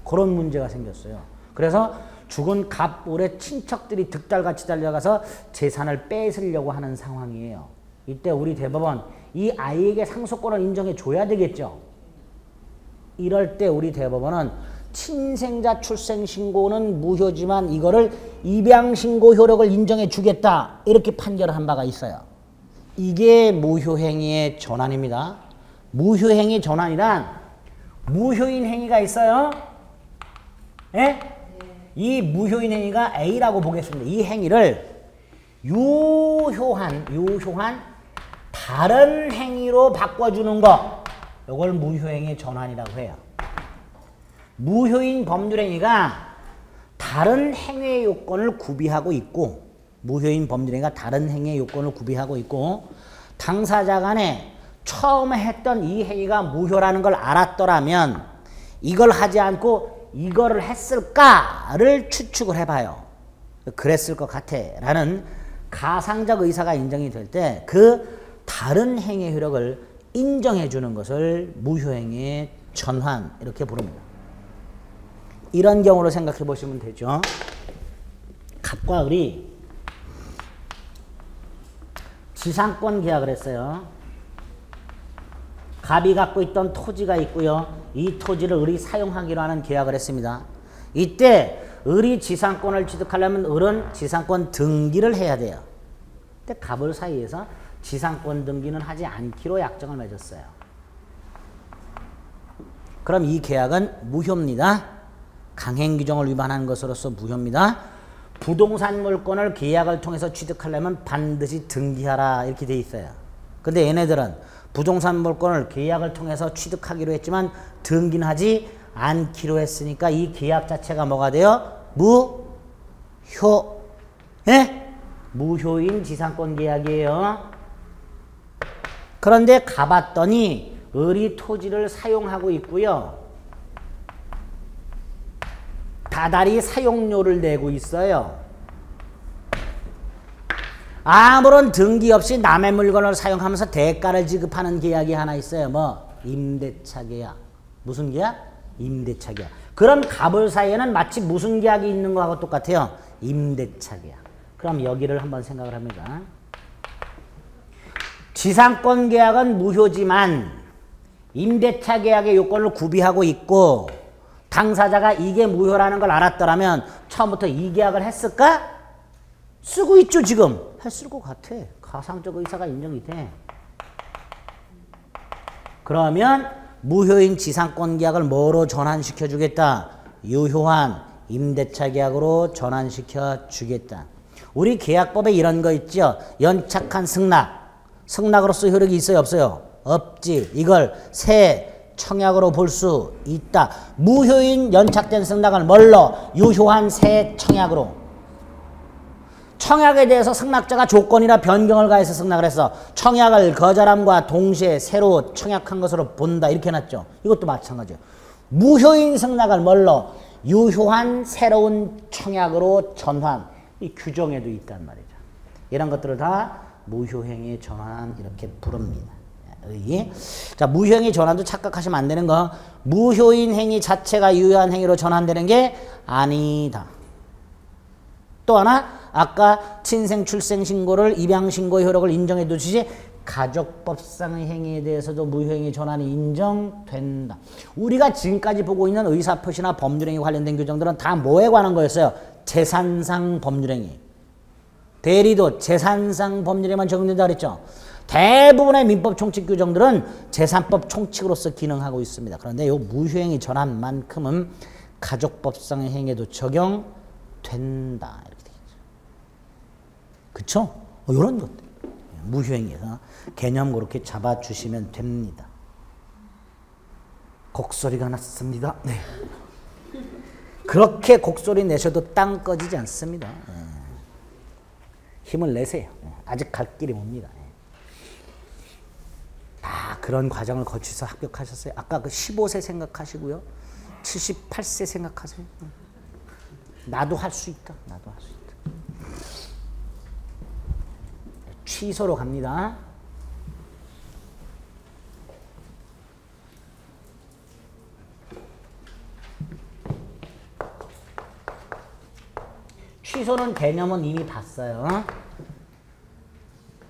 그런 문제가 생겼어요. 그래서 죽은 갑, 을의 친척들이 득달같이 달려가서 재산을 뺏으려고 하는 상황이에요. 이때 우리 대법원 이 아이에게 상속권을 인정해 줘야 되겠죠. 이럴 때 우리 대법원은 친생자 출생 신고는 무효지만 이거를 입양 신고 효력을 인정해 주겠다 이렇게 판결을 한 바가 있어요. 이게 무효행위의 전환입니다. 무효행위 전환이란 무효인 행위가 있어요. 예? 이 무효인 행위가 A라고 보겠습니다. 이 행위를 유효한 다른 행위로 바꿔주는 거, 이걸 무효행위 전환이라고 해요. 무효인 법률행위가 다른 행위의 요건을 구비하고 있고, 무효인 법률행위가 다른 행위의 요건을 구비하고 있고, 당사자 간에 처음에 했던 이 행위가 무효라는 걸 알았더라면 이걸 하지 않고 이거를 했을까를 추측을 해봐요. 그랬을 것 같아 라는 가상적 의사가 인정이 될 때 그 다른 행위의 효력을 인정해 주는 것을 무효행위의 전환 이렇게 부릅니다. 이런 경우로 생각해 보시면 되죠. 갑과 을이 지상권 계약을 했어요. 갑이 갖고 있던 토지가 있고요. 이 토지를 을이 사용하기로 하는 계약을 했습니다. 이때 을이 지상권을 취득하려면 을은 지상권 등기를 해야 돼요. 근데 갑을 사이에서 지상권 등기는 하지 않기로 약정을 맺었어요. 그럼 이 계약은 무효입니다. 강행 규정을 위반한 것으로서 무효입니다. 부동산 물건을 계약을 통해서 취득하려면 반드시 등기하라 이렇게 돼 있어요. 근데 얘네들은 부동산 물건을 계약을 통해서 취득하기로 했지만 등기는 하지 않기로 했으니까 이 계약 자체가 뭐가 돼요? 무효. 예? 무효인 지상권 계약이에요. 그런데 가봤더니 을이 토지를 사용하고 있고요. 다달이 사용료를 내고 있어요. 아무런 등기 없이 남의 물건을 사용하면서 대가를 지급하는 계약이 하나 있어요. 뭐? 임대차 계약. 무슨 계약? 임대차 계약. 그럼 갑을 사이에는 마치 무슨 계약이 있는 거하고 똑같아요. 임대차 계약. 그럼 여기를 한번 생각을 합니다. 지상권 계약은 무효지만 임대차 계약의 요건을 구비하고 있고 당사자가 이게 무효라는 걸 알았더라면 처음부터 이 계약을 했을까? 쓰고 있죠 지금. 했을 것 같아. 가상적 의사가 인정이 돼. 그러면 무효인 지상권 계약을 뭐로 전환시켜 주겠다? 유효한 임대차 계약으로 전환시켜 주겠다. 우리 계약법에 이런 거 있죠. 연착한 승낙. 승낙으로서 효력이 있어요 없어요? 없지. 이걸 새 청약으로 볼 수 있다. 무효인 연착된 승낙을 뭘로? 유효한 새 청약으로. 청약에 대해서 승낙자가 조건이나 변경을 가해서 승낙을 해서 청약을 거절함과 동시에 새로 청약한 것으로 본다 이렇게 해놨죠. 이것도 마찬가지예요. 무효인 승낙을 뭘로? 유효한 새로운 청약으로 전환. 이 규정에도 있단 말이죠. 이런 것들을 다 무효행위 전환 이렇게 부릅니다. 자, 무효행위 전환도 착각하시면 안 되는 거. 무효인 행위 자체가 유효한 행위로 전환되는 게 아니다. 또 하나 아까 친생 출생 신고를 입양 신고의 효력을 인정해 두시지 가족법상의 행위에 대해서도 무효행위 전환이 인정된다. 우리가 지금까지 보고 있는 의사표시나 법률행위 관련된 규정들은 다 뭐에 관한 거였어요? 재산상 법률행위. 대리도 재산상 법률에만 적용된다 그랬죠. 대부분의 민법 총칙 규정들은 재산법 총칙으로서 기능하고 있습니다. 그런데 이 무효행위 전환만큼은 가족법상의 행위에도 적용된다. 이렇게 되겠죠. 그쵸? 이런 것들. 무효행위에서 개념 그렇게 잡아주시면 됩니다. 곡소리가 났습니다. 네. 그렇게 곡소리 내셔도 땅 꺼지지 않습니다. 힘을 내세요. 아직 갈 길이 멉니다. 다 그런 과정을 거쳐서 합격하셨어요. 아까 그 15세 생각하시고요. 78세 생각하세요. 나도 할 수 있다. 나도 할 수 있다. 취소로 갑니다. 취소는 개념은 이미 봤어요.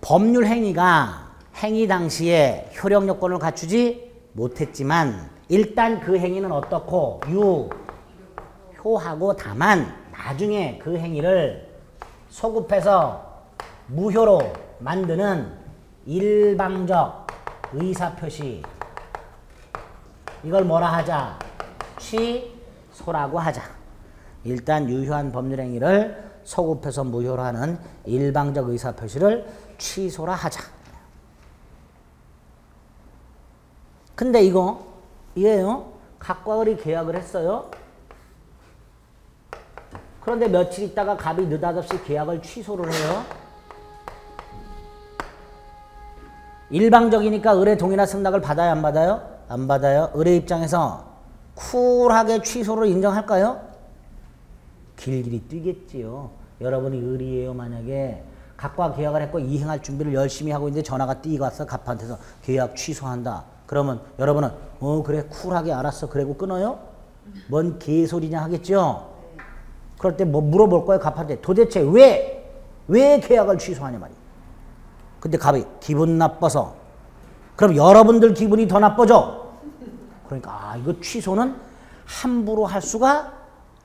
법률 행위가 행위 당시에 효력 요건을 갖추지 못했지만 일단 그 행위는 어떻고 유효하고 다만 나중에 그 행위를 소급해서 무효로 만드는 일방적 의사표시 이걸 뭐라 하자? 취소라고 하자. 일단 유효한 법률 행위를 소급해서 무효로 하는 일방적 의사표시를 취소라 하자. 근데 이게요. 갑과 을이 계약을 했어요. 그런데 며칠 있다가 갑이 느닷없이 계약을 취소를 해요. 일방적이니까 을의 동의나 승낙을 받아야 안 받아요? 안 받아요. 을의 입장에서 쿨하게 취소를 인정할까요? 길길이 뛰겠지요. 여러분이 을이에요. 만약에 갑과 계약을 했고 이행할 준비를 열심히 하고 있는데 전화가 뛰고 와서 갑한테서 계약 취소한다. 그러면 여러분은 그래 쿨하게 알았어. 그리고 끊어요? 뭔 개소리냐 하겠죠? 그럴 때 뭐 물어볼 거예요. 갑한테 도대체 왜 계약을 취소하냐 말이에요. 근데 갑이 기분 나빠서 그럼 여러분들 기분이 더 나빠져. 그러니까 이거 취소는 함부로 할 수가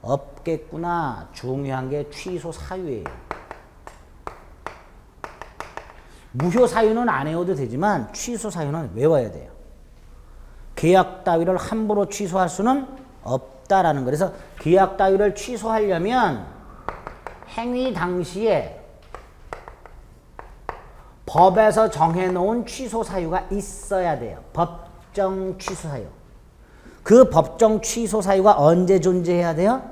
없겠구나. 중요한 게 취소 사유예요. 무효 사유는 안 외워도 되지만 취소 사유는 외워야 돼요. 계약 따위를 함부로 취소할 수는 없다라는 거. 그래서 계약 따위를 취소하려면 행위 당시에 법에서 정해놓은 취소 사유가 있어야 돼요. 법정 취소 사유. 그 법정 취소 사유가 언제 존재해야 돼요?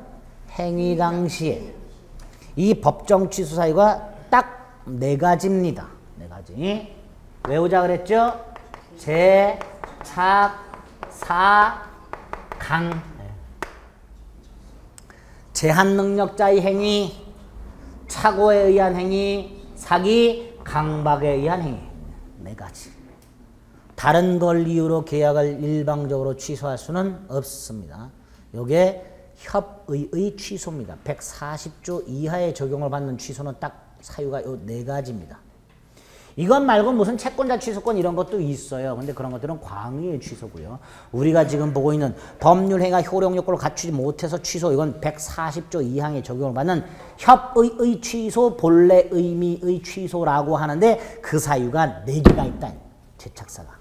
행위 당시에. 이 법정 취소 사유가 딱 4가지입니다. 4가지. 외우자 그랬죠? 제, 착, 사, 강. 제한 능력자의 행위, 착오에 의한 행위, 사기, 강박에 의한 행위. 4가지. 다른 걸 이유로 계약을 일방적으로 취소할 수는 없습니다. 요게 협의의 취소입니다. 140조 이하의 적용을 받는 취소는 딱 사유가 요 4가지입니다. 이것 말고 무슨 채권자 취소권 이런 것도 있어요. 근데 그런 것들은 광의의 취소고요. 우리가 지금 보고 있는 법률 행위가 효력 요건을 갖추지 못해서 취소, 이건 140조 이하의 적용을 받는 협의의 취소, 본래 의미의 취소라고 하는데 그 사유가 4개가 있다. 제착사가.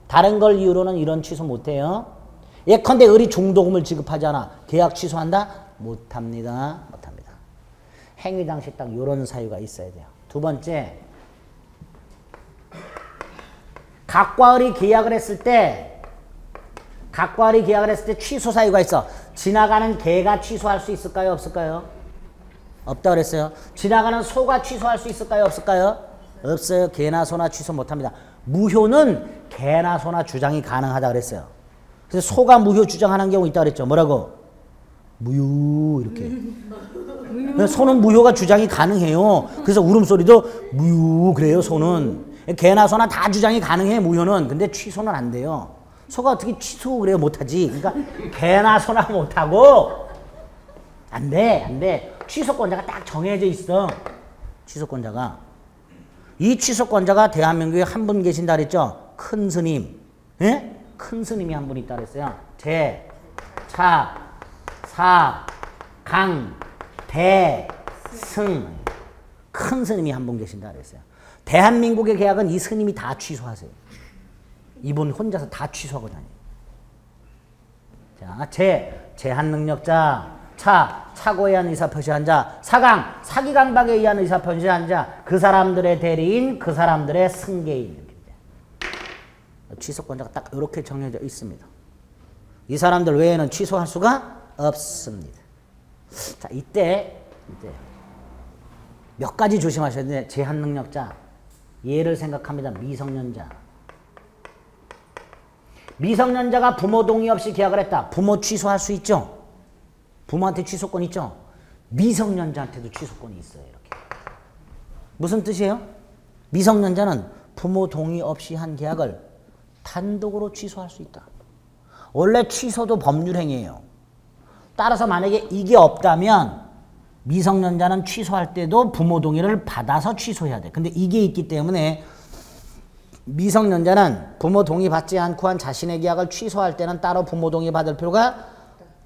다른 걸 이유로는 이런 취소 못해요. 예컨대 을이 중도금을 지급하잖아. 계약 취소한다? 못합니다. 못합니다. 행위 당시 딱 이런 사유가 있어야 돼요. 두 번째, 각과 을이 계약을 했을 때 취소 사유가 있어. 지나가는 개가 취소할 수 있을까요? 없을까요? 없다 그랬어요. 지나가는 소가 취소할 수 있을까요? 없을까요? 없어요. 개나 소나 취소 못합니다. 무효는 개나 소나 주장이 가능하다 그랬어요. 그래서 소가 무효 주장하는 경우 있다 그랬죠. 뭐라고? 무효 이렇게. 소는 무효가 주장이 가능해요. 그래서 울음소리도 무효 그래요. 소는. 개나 소나 다 주장이 가능해. 무효는. 근데 취소는 안 돼요. 소가 어떻게 취소 그래요? 못하지. 그러니까 개나 소나 못하고 안 돼. 안 돼. 취소권자가 딱 정해져 있어. 취소권자가. 이 취소권자가 대한민국에 한 분 계신다 그랬죠. 큰 스님. 예? 큰 스님이 한 분 있다 그랬어요. 제, 차, 사, 강, 대, 승. 큰 스님이 한 분 계신다 그랬어요. 대한민국의 계약은 이 스님이 다 취소하세요. 이분 혼자서 다 취소하고 다녀요. 자, 제한 능력자, 착오에 의한 의사표시한 자, 사강, 사기 강박에 의한 의사표시한 자, 그 사람들의 대리인, 그 사람들의 승계인. 취소권자가 딱 이렇게 정해져 있습니다. 이 사람들 외에는 취소할 수가 없습니다. 자, 이때 몇 가지 조심하셔야 돼요. 제한 능력자. 예를 생각합니다. 미성년자. 미성년자가 부모 동의 없이 계약을 했다. 부모 취소할 수 있죠? 부모한테 취소권 있죠? 미성년자한테도 취소권이 있어요. 이렇게. 무슨 뜻이에요? 미성년자는 부모 동의 없이 한 계약을 단독으로 취소할 수 있다. 원래 취소도 법률행위예요. 따라서 만약에 이게 없다면 미성년자는 취소할 때도 부모 동의를 받아서 취소해야 돼. 근데 이게 있기 때문에 미성년자는 부모 동의 받지 않고 한 자신의 계약을 취소할 때는 따로 부모 동의 받을 필요가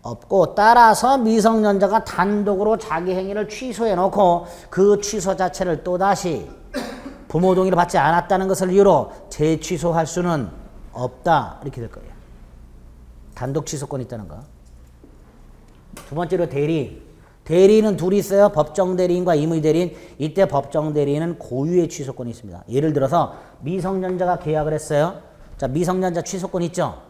없고, 따라서 미성년자가 단독으로 자기 행위를 취소해 놓고 그 취소 자체를 또다시 부모 동의를 받지 않았다는 것을 이유로 재취소할 수는 없다. 이렇게 될 거예요. 단독 취소권이 있다는 거. 두 번째로 대리. 대리인은 둘이 있어요. 법정 대리인과 임의 대리인. 이때 법정 대리인은 고유의 취소권이 있습니다. 예를 들어서 미성년자가 계약을 했어요. 자, 미성년자 취소권 있죠?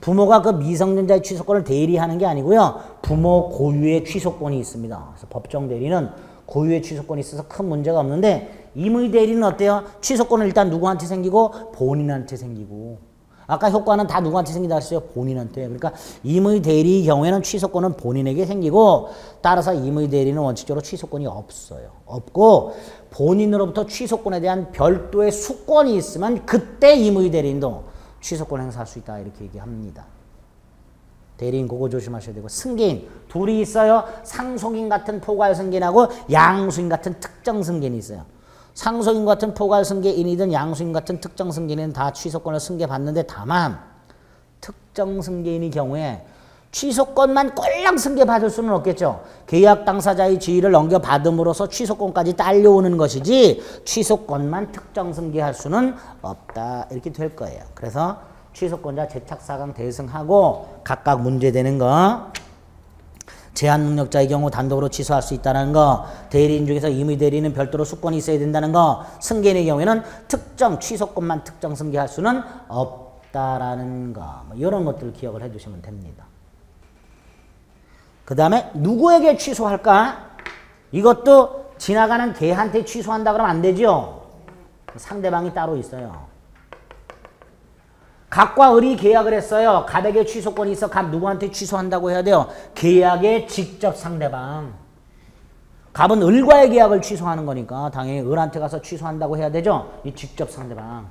부모가 그 미성년자의 취소권을 대리하는 게 아니고요. 부모 고유의 취소권이 있습니다. 그래서 법정 대리는 고유의 취소권이 있어서 큰 문제가 없는데, 임의 대리는 어때요? 취소권은 일단 누구한테 생기고 본인한테 생기고, 아까 효과는 다 누구한테 생긴다 했어요? 본인한테. 그러니까 임의 대리의 경우에는 취소권은 본인에게 생기고, 따라서 임의 대리는 원칙적으로 취소권이 없어요. 없고, 본인으로부터 취소권에 대한 별도의 수권이 있으면 그때 임의 대리인도 취소권 행사할 수 있다. 이렇게 얘기합니다. 대리인 그거 조심하셔야 되고, 승계인 둘이 있어요. 상속인 같은 포괄 승계인하고 양수인 같은 특정 승계인이 있어요. 상속인 같은 포괄 승계인이든 양수인 같은 특정 승계인은 다 취소권을 승계받는데, 다만 특정 승계인의 경우에 취소권만 꼴랑 승계받을 수는 없겠죠. 계약 당사자의 지위를 넘겨받음으로써 취소권까지 딸려오는 것이지 취소권만 특정 승계할 수는 없다. 이렇게 될 거예요. 그래서 취소권자 재착사강 대승하고 각각 문제되는 거. 제한 능력자의 경우 단독으로 취소할 수 있다는 거, 대리인 중에서 임의 대리인은 별도로 수권이 있어야 된다는 거, 승계인의 경우에는 특정 취소권만 특정 승계할 수는 없다라는 거, 뭐 이런 것들을 기억을 해두시면 됩니다. 그 다음에 누구에게 취소할까? 이것도 지나가는 개한테 취소한다 그러면 안 되죠. 상대방이 따로 있어요. 갑과 을이 계약을 했어요. 갑에게 취소권이 있어. 갑 누구한테 취소한다고 해야 돼요? 계약의 직접 상대방. 갑은 을과의 계약을 취소하는 거니까 당연히 을한테 가서 취소한다고 해야 되죠? 이 직접 상대방.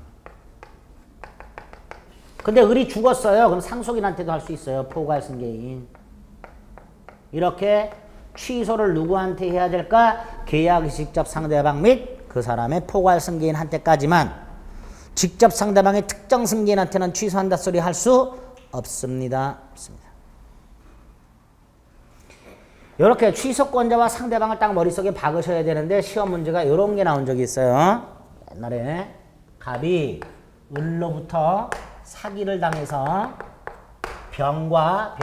근데 을이 죽었어요. 그럼 상속인한테도 할 수 있어요. 포괄 승계인. 이렇게 취소를 누구한테 해야 될까? 계약의 직접 상대방 및 그 사람의 포괄 승계인한테까지만, 직접 상대방의 특정 승계인한테는 취소한다 소리 할 수 없습니다. 이렇게 취소권자와 상대방을 딱 머릿속에 박으셔야 되는데 시험 문제가 이런 게 나온 적이 있어요. 옛날에 갑이 을로부터 사기를 당해서 병과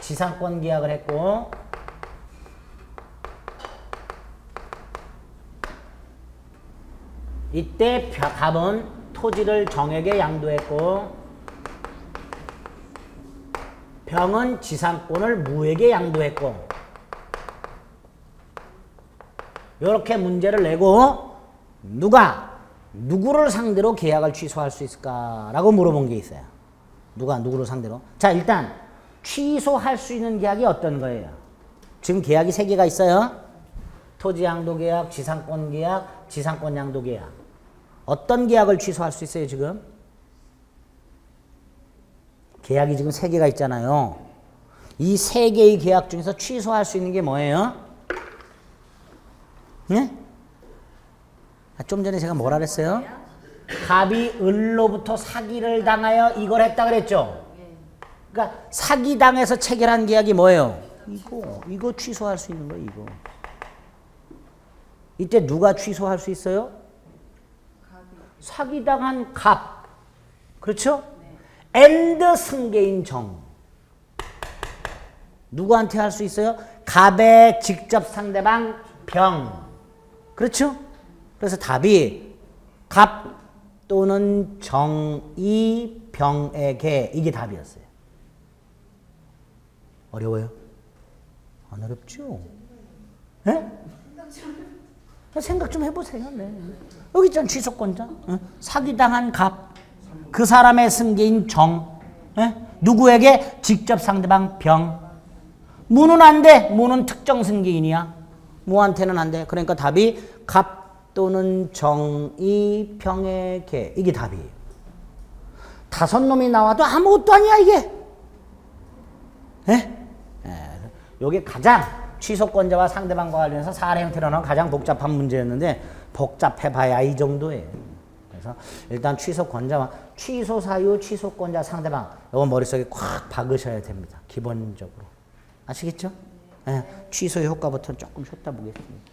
지상권 계약을 했고, 이때 갑은 토지를 정에게 양도했고 병은 지상권을 무에게 양도했고, 이렇게 문제를 내고 누구를 상대로 계약을 취소할 수 있을까라고 물어본 게 있어요. 누구를 상대로? 자, 일단 취소할 수 있는 계약이 어떤 거예요? 지금 계약이 3개가 있어요. 토지 양도 계약, 지상권 계약, 지상권 양도 계약. 어떤 계약을 취소할 수 있어요, 지금? 계약이 지금 3개가 있잖아요. 이 3개의 계약 중에서 취소할 수 있는 게 뭐예요? 네? 좀 전에 제가 뭐라 그랬어요? 갑이 을로부터 사기를 당하여 이걸 했다 그랬죠? 그러니까 사기당해서 체결한 계약이 뭐예요? 이거 취소할 수 있는 거예요, 이거. 이때 누가 취소할 수 있어요? 사기당한 갑. 그렇죠? 앤드 승계인 정. 누구한테 할 수 있어요? 갑의 직접 상대방 병. 그렇죠? 그래서 답이 갑 또는 정이 병에게, 이게 답이었어요. 어려워요? 안 어렵죠? 네? 생각 좀 해보세요. 네. 여기 있잖아, 취소권자. 사기당한 갑. 그 사람의 승계인 정. 누구에게? 직접 상대방 병. 무는 안 돼. 무는 특정 승계인이야. 무한테는 안 돼. 그러니까 답이 갑 또는 정이 병에게. 이게 답이에요. 5놈이 나와도 아무것도 아니야, 이게. 요게 가장 취소권자와 상대방과 관련해서 사례 형태로 나온 가장 복잡한 문제였는데, 복잡해봐야 이 정도예요. 그래서 일단 취소권자와 취소 사유, 취소권자, 상대방, 이거 머릿속에 콱 박으셔야 됩니다. 기본적으로. 아시겠죠? 취소 효과부터는 조금 쉬었다 보겠습니다.